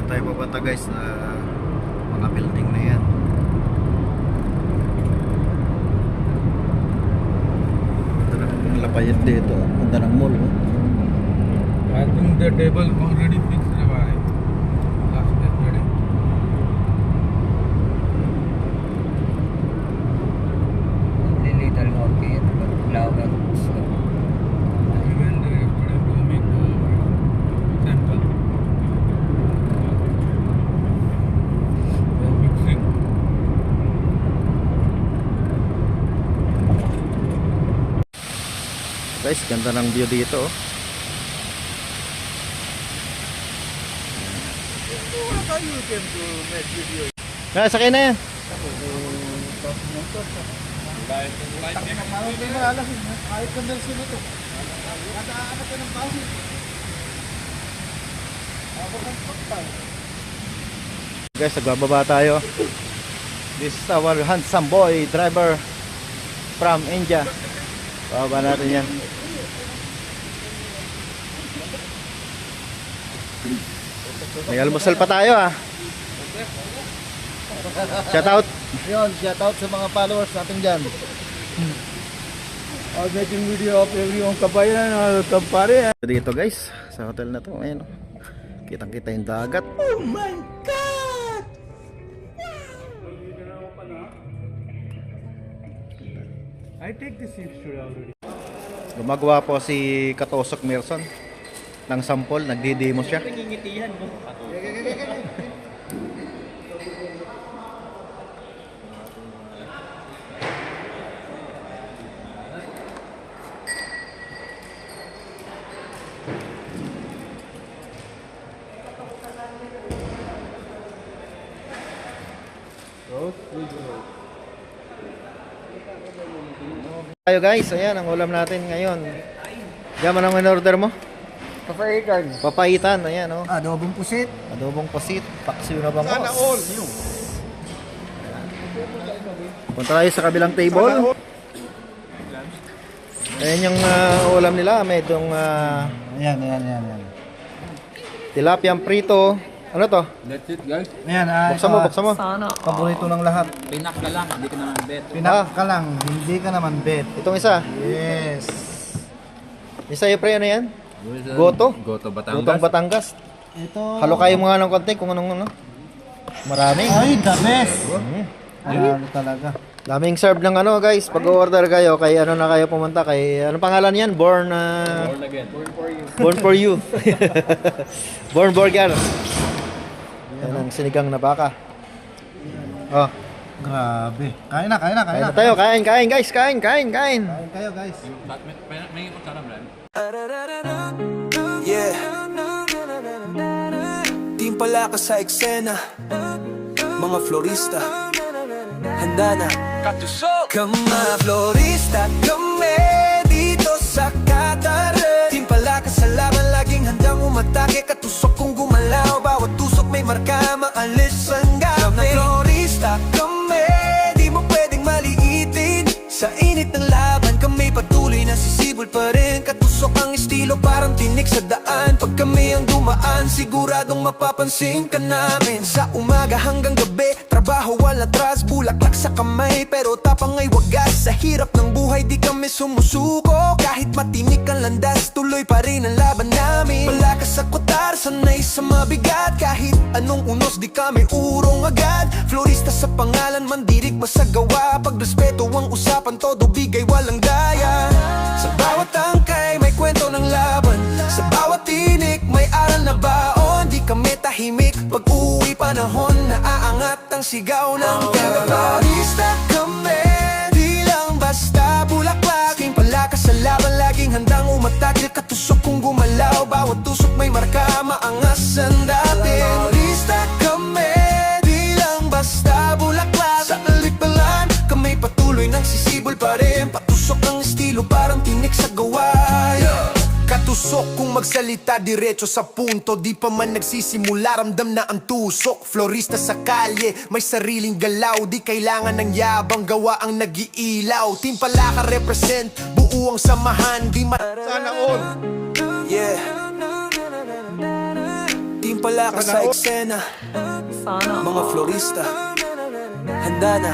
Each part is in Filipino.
tayo papunta guys na mga building na yan. Ganda ng lapayat dito. Ganda ng mall. I think the table already fixed by last yesterday. Only little more care, but louder. We went there yesterday to make sample. They are mixing. Guys, ganda ng view dito. Kaya sakay na yan. Guys, nagbababa tayo. This is our handsome boy driver from India. Bababa natin yan. May almusal pa tayo ah. Shout out. Yun, shout out sa mga followers natin dyan. I'm making video of everyone kabayan, kampare. Dito guys, sa hotel na to. Ayun, kitang kita yung dagat. Oh my God! I take the seat today already. Gumagawa po si Katosok Merson ng sample, nagdi-demo siya. Tayo guys, ayan ang ulam natin ngayon. Diyan mo nang in-order mo? Papaitan. Papaitan, ayan oh. Adobong pusit. Adobong pasit, paksiw na bangos. Sana all. Punta tayo sa kabilang table. Ayan yung ulam nila. May itong Ayan. tilapia prito. Ano to? That's it, guys. Ayan, Buksan mo. paborito ng lahat. Pinak ka lang, hindi ka naman bet. Pinak ka lang, hindi ka naman bet. Itong isa. Yes. Isa yung pre, ano yan? Goto. Goto Gotong Batangas. Ito. Halo kayo mga ng konti kung anong ano. Maraming. Ay, the best. Ano talaga. Daming serve ng ano guys. Pag-order kayo, kay ano na kayo pumunta. Kay, anong pangalan yan? Born again. Born for you. Born for you. Born Burger. Yan ang sinigang na baka. Oh, Grabe. Kain na. kain na tayo. Kain guys. Kain. Kain kayo, guys. May kutsara, Brad. Yeah. Timpala ka sa eksena, mga florista, handa na. Kama florista kami dito sa Qatar. Timpala ka sa laban, laging handang umatake. Katusok kung gumalaw, bawat tusok may marka, maalis ang gabi. Kama florista kami, di mo pwedeng maliitin. Sa init ng laban, kami patuloy na sisibol pa rin. Katusok ang estilo, parang tinik sa daan. Pag kami ang dumaan, siguradong mapapansin ka namin. Sa umaga hanggang gabi, trabaho wala atras, bulaklak sa kamay, pero tapang ay wagas. Sa hirap ng buhay, di kami sumusuko. Kahit matinik ang landas, tuloy pa rin ang laban namin. Malakas sa kutar, sanay sa mabigat. Kahit anong unos, di kami urong agad. Florista sa pangalan, mandirig masagawa. Pagrespeto ang usapan, todo bigay walang daya. Sa bawat tangkay, may kwento ng laban. Sa bawat tinik, may aral na baon. Di kami tahimik, pag uwi panahon, naaangat ang sigaw ng terrorista kami. Di lang basta bulaklak, aking palakas sa laban, laging handang umatake. Katusok kung gumalaw, bawat tusok may marka, maangas ang dating. Terrorista kami, di lang basta bulaklak. Sa alikbalan, kami patuloy nang sisibol pa rin. Patusok ng estilo, parang tinik sa gaway. Katusok kung magsalita diretso sa punto. Di pa man nagsisimula, ramdam na ang tusok. Florista sa kalye, may sariling galaw. Di kailangan ng yabang, gawa ang nag-iilaw. Team Palaka represent, buo ang samahan. Di sana all. Yeah. Team Timpala ka sa eksena, mga florista, handa na.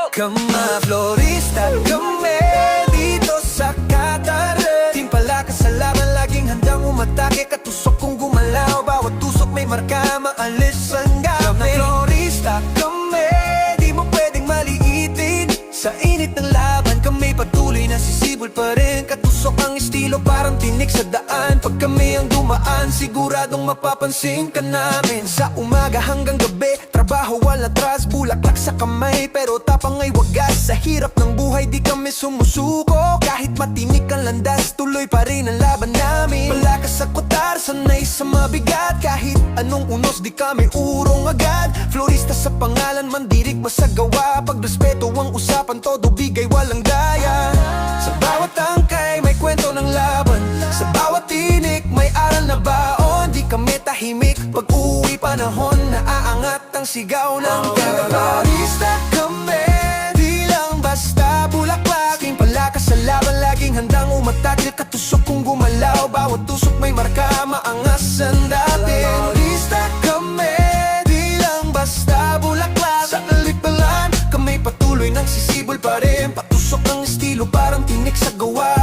Kama florista kami dito sa Qatar. Timpala ka sa laban, laging handang umatake. Katusok kung gumalaw, bawat tusok may marka, maalis ang gabi. Florista kami, di mo pwedeng maliitin. Sa init ng laban, kami patuloy na sisibol pa rin. Katusok ang estilo, parang tinik sa daan. Pag kami ang dumaan, siguradong mapapansin ka namin. Sa umaga hanggang gabi, trabaho wala atras, bulaklak sa kamay, pero tapang ay wagas. Sa hirap ng buhay, di kami sumusuko. Kahit matinik ang landas, tuloy pa rin ang laban namin. Malakas sa kutar, sanay sa mabigat. Kahit anong unos, di kami urong agad. Florista sa pangalan, mandirig masagawa. Pagrespeto ang usapan, todo bigay walang daya. Sa bawat tangkay, may kwento ng laban. Sa bawat tinik, may aral na baon. Di kami tahimik, pag uwi panahon, naaangat ang sigaw ng Florista kami, di lang basta bulaklak. Timpala ka sa laban, laging handang umatake. Katusok kung gumalaw, bawat tusok may marka, maangas ang dating. Florista kami, di lang basta bulaklak. Sa kalikbalan, kami patuloy nang sisibol pa rin. Patusok ng estilo, parang tinik sa gawa.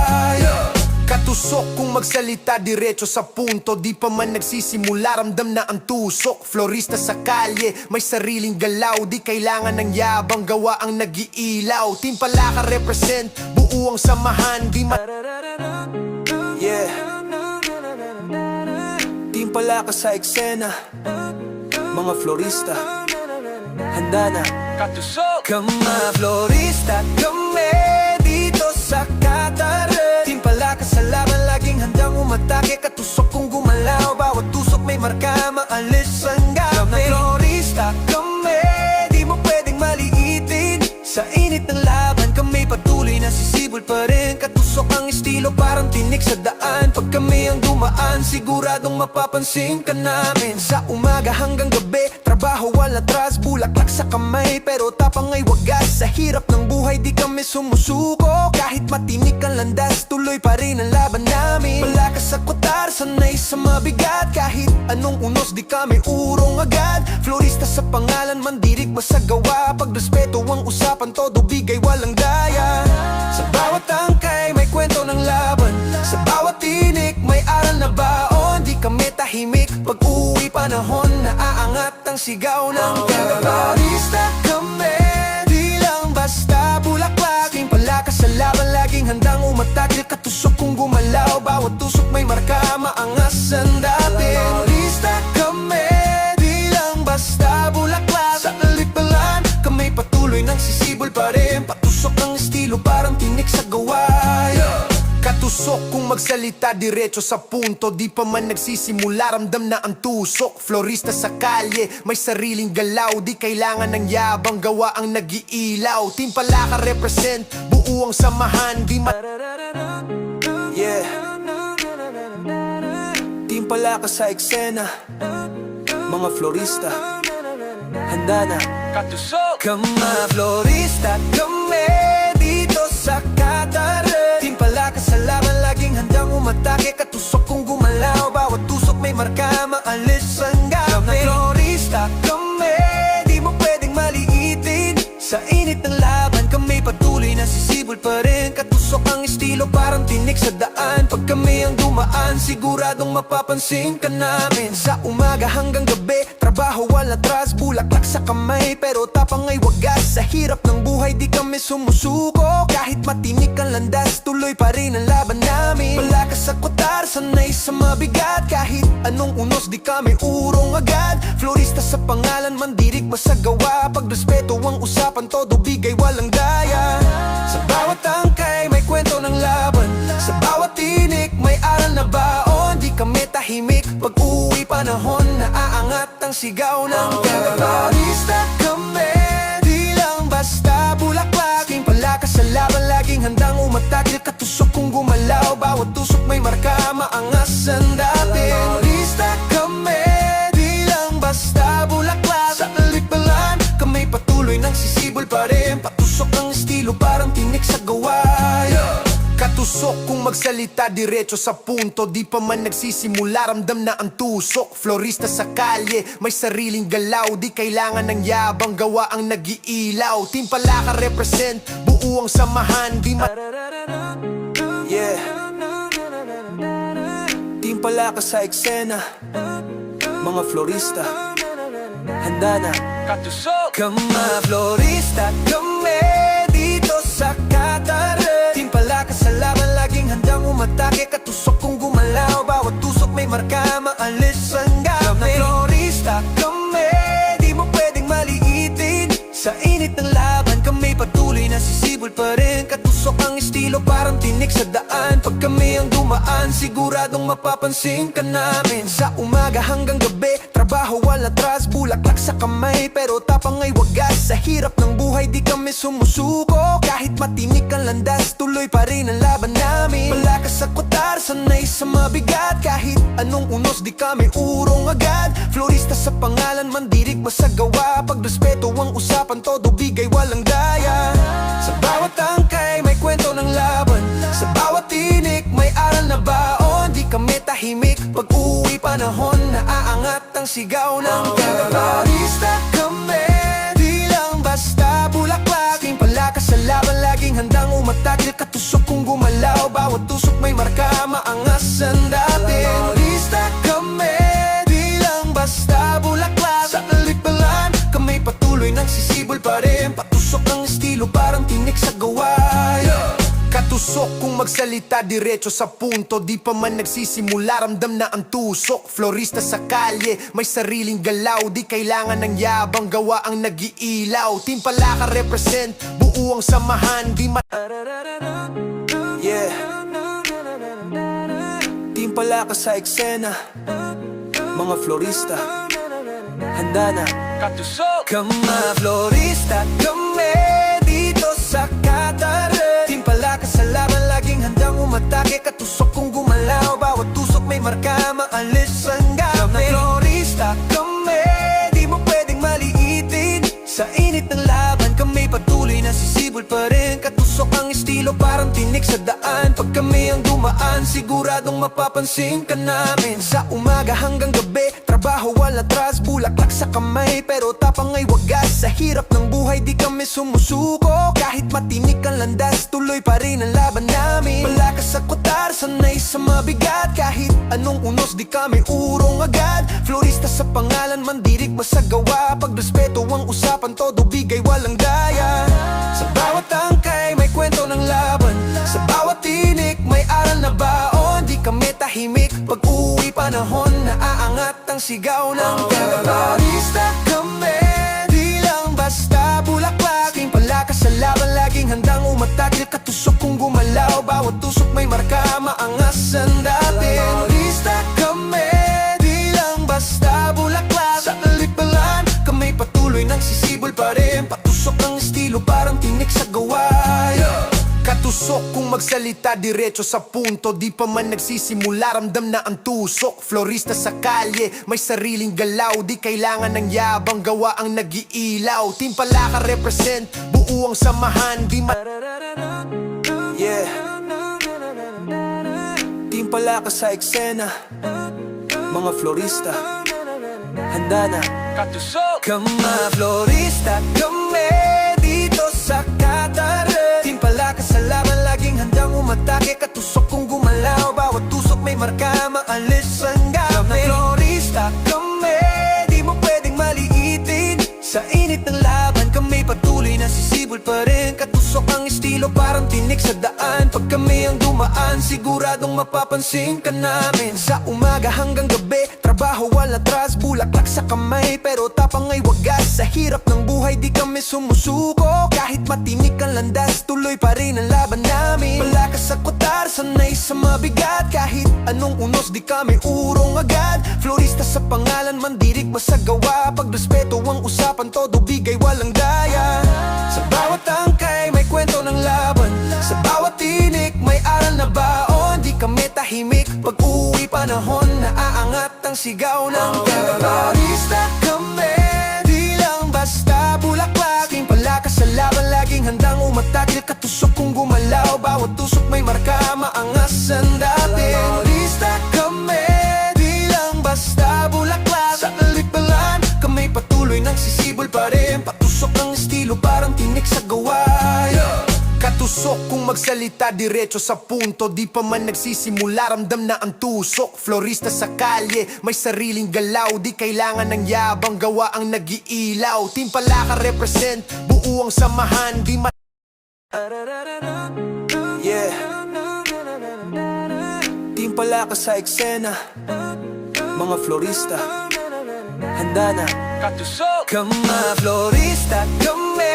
Katusok kung magsalita, diretso sa punto. Di pa man nagsisimula, ramdam na ang tusok. Florista sa kalye, may sariling galaw. Di kailangan ng yabang, gawa ang nag-iilaw. Timpala ka represent, buo ang samahan. Di yeah. Timpala ka sa eksena, mga florista, handa na. Kama florista kami dito sa Qatar. Timpala ka sa laban, laging handang umatake. Katusok kung gumalaw, bawat tusok may marka, maalis ang gabi. Florista kami, di mo pwedeng maliitin. Sa init ng laban, kami patuloy na sisibol pa rin. Katusok ang estilo, parang tinik sa daan. Pag kami ang dumaan, siguradong mapapansin ka namin. Sa umaga hanggang gabi, trabaho wala atras, bulaklak sa kamay, pero tapang ay wagas. Sa hirap ng buhay, di kami sumusuko. Kahit matinik ang landas, tuloy pa rin ang laban namin. Malakas sa kutar, sanay sa mabigat. Kahit anong unos, di kami urong agad. Florista sa pangalan, mandirig masagawa. Pagrespeto ang usapan, todo bigay walang daya. Sa bawat tangkay, may kwento ng laban. Sa bawat tinik, may aral na baon. Di kami tahimik, pag uwi panahon, naaangat ang sigaw ng Florista kami, di lang basta bulaklak. Timpala ka sa laban, laging handang umatake. Katusok kung gumalaw, bawat tusok may marka, maangas ang dating. Florista kami, di lang basta bulaklak. Sa kalikbalan, kami patuloy nang sisibol pa rin. Patusok ng estilo, parang tinik sa gawa. Katusok kung magsalita, diretso sa punto. Di pa man nagsisimula, ramdam na ang tusok. Florista sa kalye, may sariling galaw. Di kailangan ng yabang, gawa ang nag-iilaw. Timpala ka represent, buo ang samahan. Di yeah. Timpala ka sa eksena, mga florista, handa na. Kama florista kami dito sa Qatar. Timpala ka sa laban, laging handang umatake. Katusok kung gumalaw, bawat tusok may marka, maalis ang gabi. Florista kami, di mo pwedeng maliitin. Sa init ng laban, kami patuloy na sisibol pa rin. Katusok ang estilo, parang tinik sa daan. Pag kami ang dumaan, siguradong mapapansin ka namin. Sa umaga hanggang gabi, trabaho wala atras, bulaklak sa kamay, pero tapang ay wagas. Sa hirap ng buhay, di kami sumusuko. Kahit matinik ang landas, tuloy pa rin ang laban namin. Malakas sa kutar, sanay sa mabigat. Kahit anong unos, di kami urong agad. Florista sa pangalan, mandirig masagawa. Pagrespeto ang usapan, todo bigay walang daya. Sa bawat tangkay, may kwento ng laban. Sa bawat tinik, may aral na baon. Di kami tahimik, pag uwi panahon, naaangat ang sigaw ng Florista kami, di lang basta bulaklak. Timpala ka sa laban, laging handang umatake. Katusok kung gumalaw, bawat tusok may marka, maangas ang dating. Florista kami, di lang basta bulaklak. Sa kalikbalan, kami patuloy nang sisibol pa rin. Patusok ang estilo, parang tinik sa gawa. Katusok kung magsalita diretso sa punto, di pa man nagsisimula ramdam na ang tusok. Florista sa kalye, may sariling galaw, di kailangan ng yabang, gawa ang nag-iilaw. Team Palaka represent, buo ang samahan, di yeah. Team Palaka sa eksena, mga florista, handa na. Katusok! Kama florista, kami dito sa Qatar. Team Palaka sa laban, laging handang umatake. Katusok kung gumalaw, bawat tusok may marka, maalis ang gabi. Kama florista, kami di mo pwedeng maliitin. Sa init ng laban, kami patuloy na sisibol pa rin. Katusok ang estilo, parang tinik sa daan. Pag kami ang dumaan, siguradong mapapansin ka namin. Sa umaga hanggang gabi, trabaho wala atras, bulaklak sa kamay, pero tapang ay wagas. Sa hirap ng buhay, di kami sumusuko. Kahit matinik ang landas, tuloy pa rin ang laban namin. Malakas sa kutar, sanay sa mabigat. Kahit anong unos, di kami urong agad. Florista sa pangalan, mandirig masagawa. Pagrespeto ang usapan, todo bigay walang daya. Sa bawat tangkay, may kwento ng laban. Sa bawat tinik, may aral na baon. Di kami tahimik, pag uwi panahon, naaangat ang sigaw ng Florista kami, di lang basta bulaklak. Team Palaka sa laban, laging handang umatakil. Katusok kung gumalaw, bawat tusok may marka, maangas ang dating. Florista kami, di lang basta bulaklak. Sa alikbalan, kami patuloy nang sisibol pa rin. Patusok ng estilo, parang tinik sa gawain. Katusok kung magsalita diretso sa punto, di pa man nagsisimula ramdam na ang tusok. Florista sa kalye, may sariling galaw, di kailangan ng yabang, gawa ang nag-iilaw. Team Palaka represent, buo ang samahan, di yeah. Team Palaka sa eksena, mga florista, handa na. Katusok! Kama florista, kami dito sa Qatar. Team Palaka sa laban, laging handang umatake. Katusok kung gumalaw, bawat tusok may marka, maalis ang gabi. Kama florista, kami di mo pwedeng maliitin. Sa init ng laban, kami patuloy na sisibol pa rin. Katusok ang estilo, parang tinik sa daan. Pag kami ang dumaan, siguradong mapapansin ka namin. Sa umaga hanggang gabi, trabaho wala atras, bulaklak sa kamay, pero tapang ay wagas. Sa hirap ng buhay, di kami sumusuko. Kahit matinik ang landas, tuloy pa rin ang laban namin. Malakas sa kutar, sanay sa mabigat. Kahit anong unos, di kami urong agad. Florista sa pangalan, mandirig masagawa. Pagrespeto ang usapan, todo bigay walang daya. Sa bawat tangkay, may kwento ng laban. Sa bawat tinik, may aral na baon. Di kami tahimik, pag uwi panahon, naaangat ang sigaw ng Florista kami, di lang basta bulaklak. Team Palaka sa laban, laging handang umatakil. Katusok kung gumalaw, bawat tusok may marka, maangas ang dating. Florista kami, di lang basta bulaklak. Sa alikbalan, kami patuloy nang sisibol pa rin. Patusok ng estilo, parang tinik sa gawain. Katusok kung magsalita diretso sa punto, di pa man nagsisimula ramdam na ang tusok. Florista sa kalye, may sariling galaw, di kailangan ng yabang, gawa ang nag-iilaw. Team Palaka represent, buo ang samahan, di yeah. Team Palaka sa eksena, mga florista, handa na. Katusok! Kama florista, kami dito sa Qatar. Team Palaka sa laban, laging handang umatake. Katusok kung gumalaw, bawat tusok may marka, maalis ang gabi. Kama florista, kami di mo pwedeng maliitin. Sa init ng laban, kami patuloy na sisibol pa rin. Katusok ang estilo, parang tinik sa daan. Pag kami ang dumaan, siguradong mapapansin ka namin. Sa umaga hanggang gabi, trabaho wala atras, bulaklak sa kamay, pero tapang ay wagas. Sa hirap ng buhay, di kami sumusuko. Kahit matinik ang landas, tuloy pa rin ang laban namin. Malakas sa kutar, sanay sa mabigat. Kahit anong unos, di kami urong agad. Florista sa pangalan, mandirig masagawa. Pagrespeto ang usapan, todo bigay walang daya. Sa bawat tangkay, may kwento ng laban. Sa bawat tinik, may aral na baon. Di kami tahimik, pag uwi panahon, naaangat ang sigaw ng Florista kami, di lang basta bulaklak. Team Palaka sa laban, laging handang umatakil. Katusok kung gumalaw, bawat tusok may marka, Katusok kung magsalita diretso sa punto. Di pa man nagsisimula, ramdam na ang tusok. Florista sa kalye, may sariling galaw. Di kailangan ng yabang, gawa ang nag-iilaw. Team Palaka represent, buo ang samahan. Di yeah. Team Palaka sa eksena, mga florista, handa na. Kama florista, kami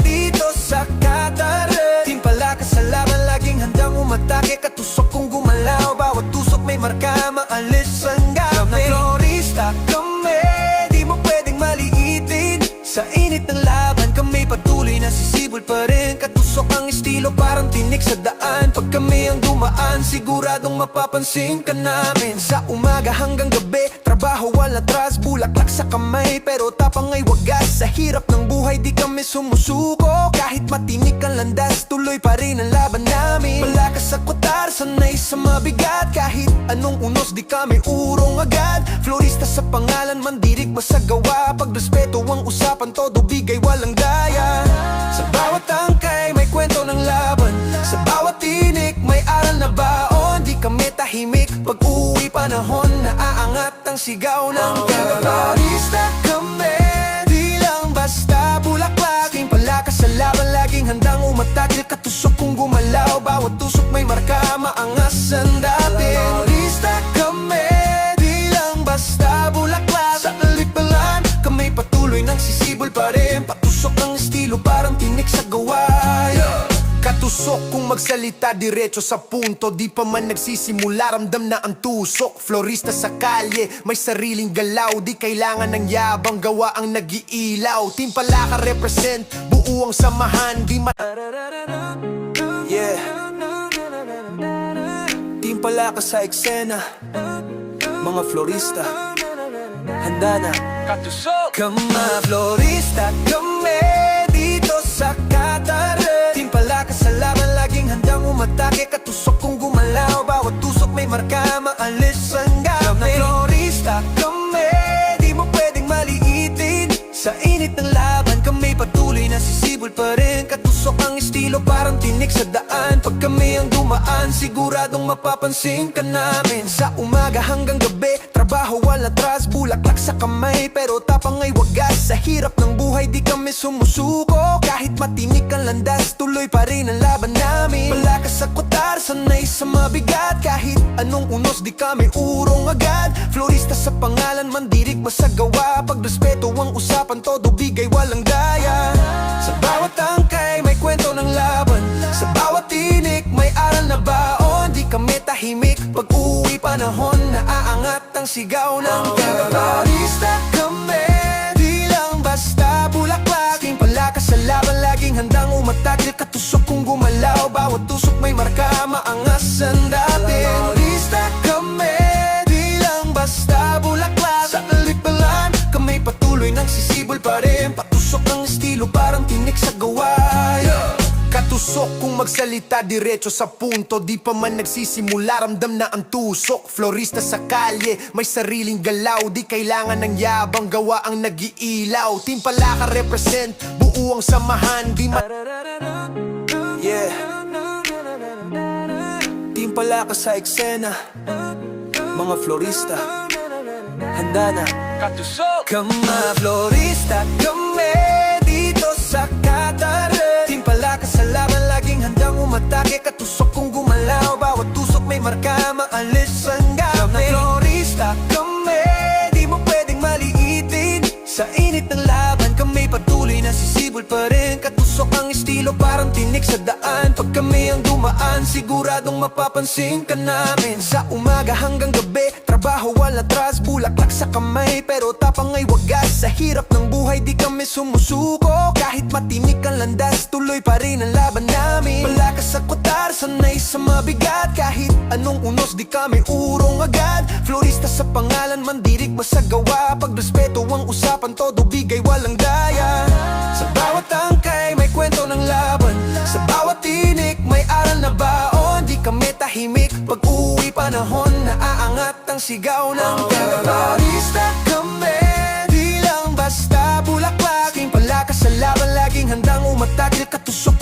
dito sa Qatar. Team Palaka sa laban, laging handang umatake. Katusok kung gumalaw, bawat tusok may marka, maalis ang gabi. Kama florista, kami di mo pwedeng maliitin. Sa init ng laban, kami patuloy na sisibol pa rin. Katusok ang estilo, parang tinik sa daan. Pag kami ang dumaan, siguradong mapapansin ka namin. Sa umaga hanggang gabi, trabaho wala atras, bulaklak sa kamay, pero tapang ay wagas. Sa hirap ng buhay, di kami sumusuko. Kahit matinik ang landas, tuloy pa rin ang laban namin. Malakas sa kutar, sanay sa mabigat. Kahit anong unos, di kami urong agad. Florista sa pangalan, mandirig masagawa. Pagrespeto ang usapan, todo bigay walang daya. Sa bawat tangkay, may kwento ng laban. Sa bawat tinik, may aral na baon. Di kami tahimik, pag uwi panahon, naaangat ang sigaw ng florista kami, di lang basta bulaklak. Team Palaka sa laban, laging handang umatake. Katusok kung gumalaw, bawat tusok may marka, maangas ang dating. Florista kami, di lang basta bulaklak. Sa kalikbalan, kami patuloy nang sisibol pa rin. Patusok ng estilo, parang tinik sa gaway. Katusok kung magsalita diretso sa punto. Di pa man nagsisimula, ramdam na ang tusok. Florista sa kalye, may sariling galaw. Di kailangan ng yabang, gawa ang nag-iilaw. Team Palaka represent, buo ang samahan. Di yeah. Team Palaka sa eksena, mga florista, handa na. Kama florista, kami dito sa Qatar. Team Palaka sa laban, laging handang umatake. Katusok kung gumalaw, bawat tusok may marka, maalis ang gabi. Kama florista, kami di mo pwedeng maliitin. Sa init ng laban, kami patuloy na sisibol pa rin. Katusok ang estilo, parang tinik sa daan. Pag kami ang dumaan, siguradong mapapansin ka namin. Sa umaga hanggang gabi, trabaho wala atras, bulaklak sa kamay, pero tapang ay wagas. Sa hirap ng buhay, di kami sumusuko. Kahit matinik ang landas, tuloy pa rin ang laban namin. Malakas sa kutar, sanay sa mabigat. Kahit anong unos, di kami urong agad. Florista sa pangalan, mandirig masagawa. Pagrespeto ang usapan, todo bigay walang daya. Sa bawat tangkay, may kwento ng laban. Sa bawat tinik, may aral na baon. Di kami tahimik, pag uwi panahon, naaangat ang sigaw ng florista kami, di lang basta bulaklak. Team Palaka sa laban, laging handang umatake. Katusok kung gumalaw, bawat tusok may marka, maangas ang dating. Florista kami, di lang basta bulaklak. Sa kalikbalan, kami patuloy nang sisibol pa rin. Patusok ng estilo, parang tinik sa gaway. Katusok kung magsalita diretso sa punto. Di pa man nagsisimula, ramdam na ang tusok. Florista sa kalye, may sariling galaw. Di kailangan ng yabang, gawa ang nag-iilaw. Team Palaka represent, buo ang samahan. Di yeah. Team Palaka sa eksena, mga florista, handa na. Kama florista, kami dito sa Qatar. Team Palaka sa laban, laging handang umatake. Katusok kung gumalaw, bawat tusok may marka, maalis ang gabi. Kama florista, kami di mo pwedeng maliitin. Sa init ng laban, kami patuloy na sisibol pa rin. Katusok ang estilo, parang tinik sa daan. Pag kami ang dumaan, siguradong mapapansin ka namin. Sa umaga hanggang gabi, trabaho wala atras, bulaklak sa kamay, pero tapang ay wagas. Sa hirap ng buhay, di kami sumusuko. Kahit matinik ang landas, tuloy pa rin ang laban namin. Malakas sa kutar, sanay sa mabigat. Kahit anong unos, di kami urong agad. Florista sa pangalan, mandirig masagawa. Pagrespeto ang usapan, todo bigay walang daya. Sa bawat tangkay, may kwento ng laban. Sa bawat tinik, may aral na baon. Di kami tahimik, pag uwi panahon, naaangat ang sigaw ng florista kami, di lang basta bulaklak. Team Palaka sa laban, laging handang umatake. Katusok